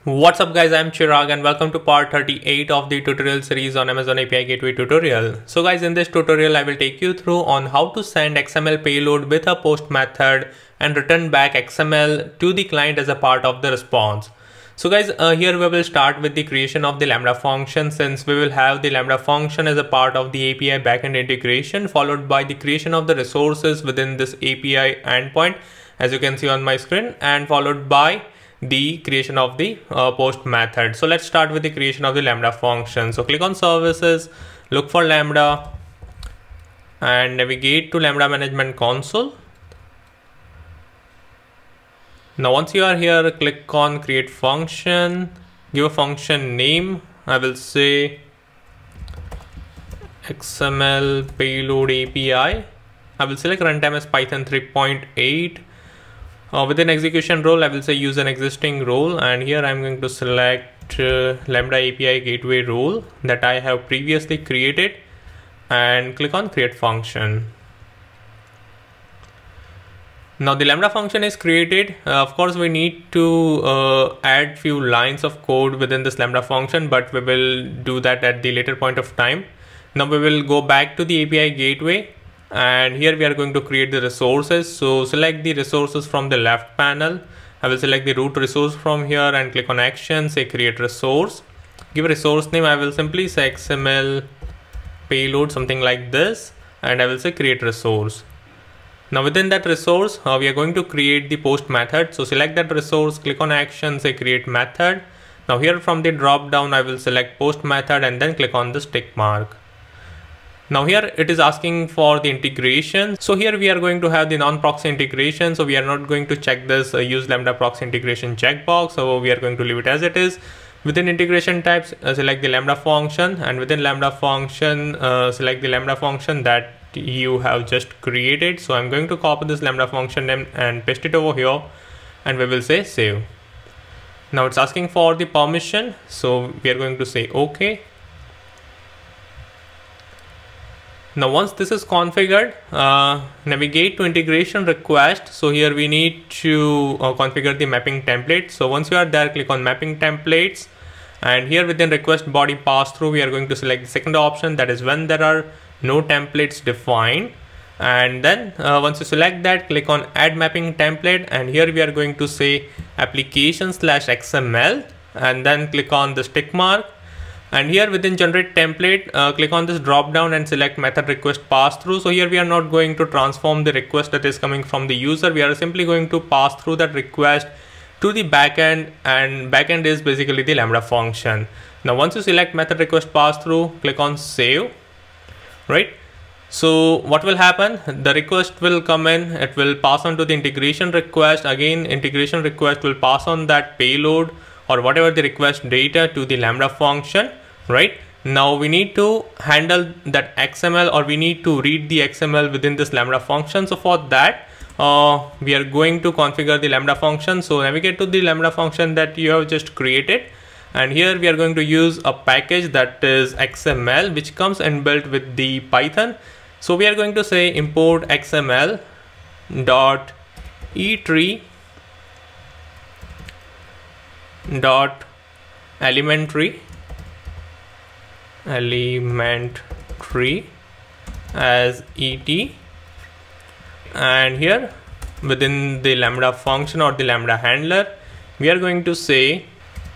What's up guys, I'm Chirag and welcome to part 38 of the tutorial series on Amazon API Gateway tutorial. So guys, in this tutorial I will take you through on how to send XML payload with a post method and return back XML to the client as a part of the response. So guys, here we will start with the creation of the Lambda function, since we will have the Lambda function as a part of the API backend integration, followed by the creation of the resources within this API endpoint, as you can see on my screen, and followed by the creation of the post method. So let's start with the creation of the Lambda function. So click on services, look for Lambda and navigate to Lambda management console. Now once you are here, click on create function, give a function name. I will say XML payload API. I will select runtime as Python 3.8. Within execution role, I will say use an existing role, and here I'm going to select Lambda API gateway role that I have previously created and click on create function. Now the Lambda function is created. Of course, we need to add few lines of code within this Lambda function, but we will do that at the later point of time. Now we will go back to the API gateway. And here we are going to create the resources. So select the resources from the left panel. I will select the root resource from here and click on action, say create resource. Give a resource name. I will simply say XML payload, something like this, and I will say create resource. Now within that resource, we are going to create the post method. So select that resource, click on action, say create method. Now here from the drop down, I will select post method and then click on this tick mark. Now here it is asking for the integration. So here we are going to have the non-proxy integration. So we are not going to check this use Lambda proxy integration checkbox. So we are going to leave it as it is. Within integration types, select the Lambda function, and within Lambda function, select the Lambda function that you have just created. So I'm going to copy this Lambda function name and paste it over here, and we will say save. Now it's asking for the permission. So we are going to say okay. Now once this is configured, navigate to integration request. So here we need to configure the mapping template. So once you are there, click on mapping templates, and here within request body pass through, we are going to select the second option, that is when there are no templates defined. And then once you select that, click on add mapping template, and here we are going to say application/XML, and then click on this tick mark. And here within generate template, click on this drop down and select method request pass through. So here we are not going to transform the request that is coming from the user. We are simply going to pass through that request to the backend, and backend is basically the Lambda function. Now once you select method request pass through, click on save, right? So what will happen? The request will come in, it will pass on to the integration request. Again, integration request will pass on that payload or whatever the request data to the Lambda function, right? Now we need to handle that XML, or we need to read the XML within this Lambda function. So for that, we are going to configure the Lambda function. So navigate to the Lambda function that you have just created. And here we are going to use a package that is XML, which comes inbuilt with the Python. So we are going to say import XML dot etree dot elementary as et, and here within the Lambda function or the Lambda handler, we are going to say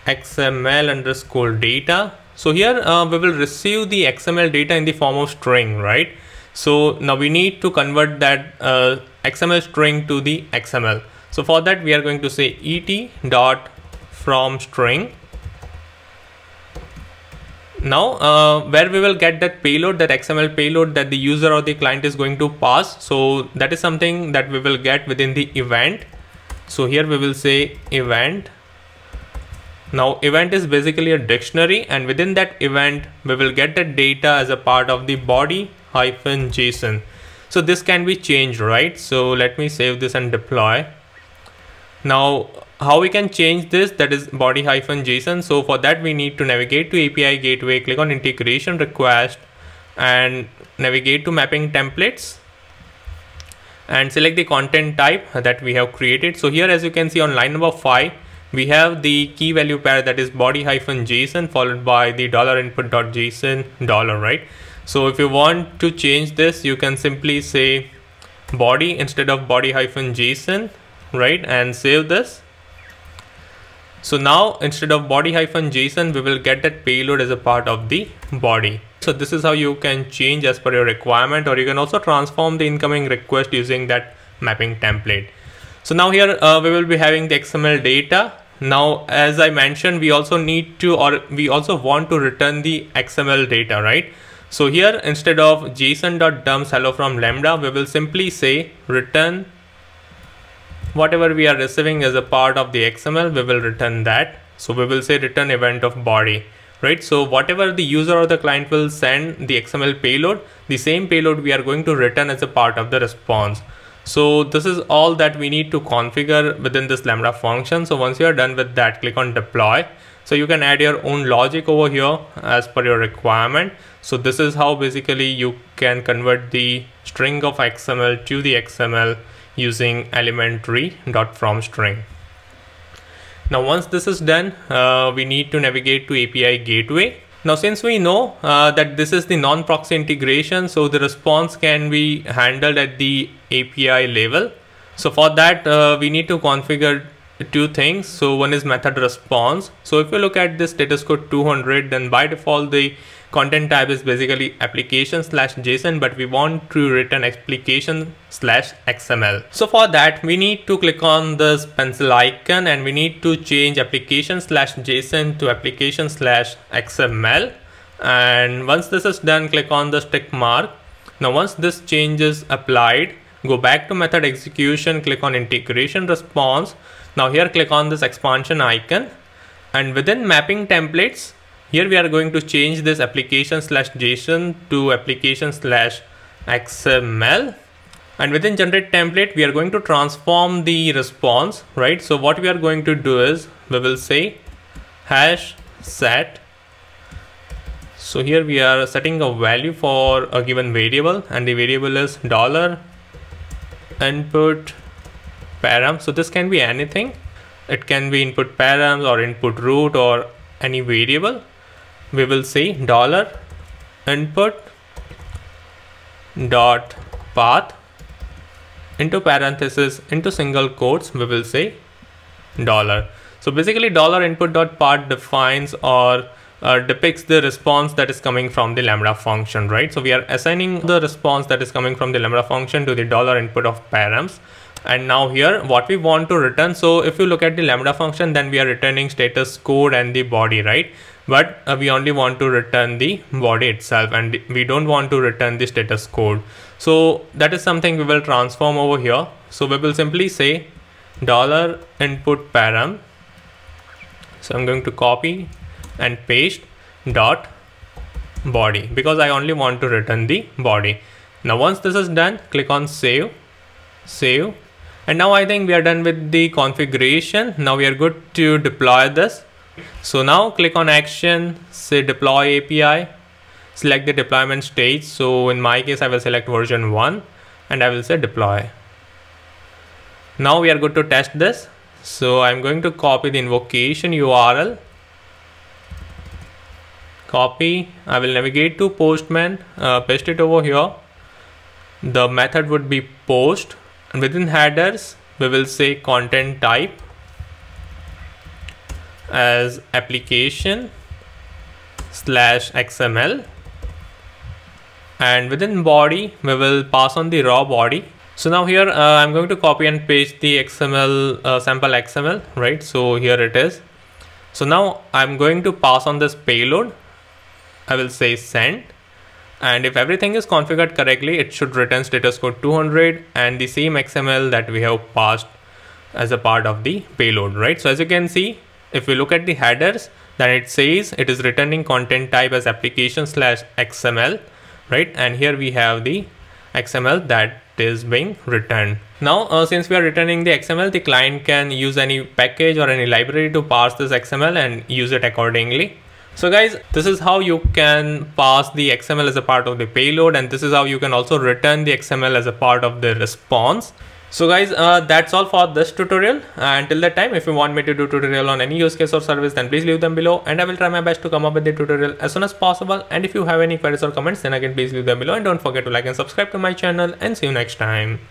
XML underscore data. So here we will receive the XML data in the form of string, right? So now we need to convert that XML string to the XML. So for that, we are going to say et dot from string. Now where we will get that payload, that XML payload that the user or the client is going to pass. So that is something that we will get within the event. So here we will say event. Now event is basically a dictionary, and within that event we will get the data as a part of the body-json. So this can be changed, right? So let me save this and deploy. Now how we can change this, that is body-json. So for that, we need to navigate to API gateway, click on integration request, and navigate to mapping templates, and select the content type that we have created. So here, as you can see on line number 5, we have the key value pair, that is body-json followed by the $input.json, right? So if you want to change this, you can simply say body instead of body-json, right, and save this. So now instead of body-json, we will get that payload as a part of the body. So this is how you can change as per your requirement, or you can also transform the incoming request using that mapping template. So now here we will be having the XML data. Now, as I mentioned, we also need to, or we also want to return the XML data, right? So here, instead of json.dumps hello from Lambda, we will simply say return whatever we are receiving as a part of the XML, we will return that. So we will say return event of body, right? So whatever the user or the client will send the XML payload, the same payload we are going to return as a part of the response. So this is all that we need to configure within this Lambda function. So once you are done with that, click on deploy. So you can add your own logic over here as per your requirement. So this is how basically you can convert the string of XML to the XML using elementary.fromString. Now once this is done, we need to navigate to API gateway. Now since we know that this is the non-proxy integration, so the response can be handled at the API level. So for that we need to configure two things. So one is method response. So if you look at this status code 200, then by default the content type is basically application/JSON, but we want to return application/XML. So for that we need to click on this pencil icon and we need to change application/JSON to application/XML. And once this is done, click on the tick mark. Now once this change is applied, go back to method execution, click on integration response. Now here click on this expansion icon, and within mapping templates, here we are going to change this application/JSON to application/XML. And within generate template, we are going to transform the response, right? So what we are going to do is we will say hash set. So here we are setting a value for a given variable, and the variable is $input param. So this can be anything. It can be input params or input root or any variable. We will say $input dot path into parenthesis into single quotes, we will say $. So basically $input dot path defines or depicts the response that is coming from the Lambda function, right? So we are assigning the response that is coming from the Lambda function to the $input of params. And now here what we want to return, so if you look at the Lambda function, then we are returning status code and the body, right? But we only want to return the body itself, and we don't want to return the status code. So that is something we will transform over here. So we will simply say $input param. So I'm going to copy and paste dot body, because I only want to return the body. Now once this is done, click on save. And now I think we are done with the configuration. Now we are good to deploy this. So now click on action, say deploy API, select the deployment stage. So in my case, I will select version 1 and I will say deploy. Now we are good to test this. So I'm going to copy the invocation URL. Copy, I will navigate to Postman, paste it over here. The method would be post, and within headers, we will say content type as application/XML, and within body, we will pass on the raw body. So now here I'm going to copy and paste the XML sample XML, right? So here it is. So now I'm going to pass on this payload. I will say send, and if everything is configured correctly, it should return status code 200 and the same XML that we have passed as a part of the payload, right? So as you can see, if we look at the headers, then it says it is returning content type as application/XML, right? And here we have the XML that is being returned. Now, since we are returning the XML, the client can use any package or any library to parse this XML and use it accordingly. So guys, this is how you can pass the XML as a part of the payload, and this is how you can also return the XML as a part of the response. So guys, that's all for this tutorial. Until that time, if you want me to do tutorial on any use case or service, then please leave them below and I will try my best to come up with the tutorial as soon as possible. And if you have any queries or comments, then again please leave them below and don't forget to like and subscribe to my channel, and see you next time.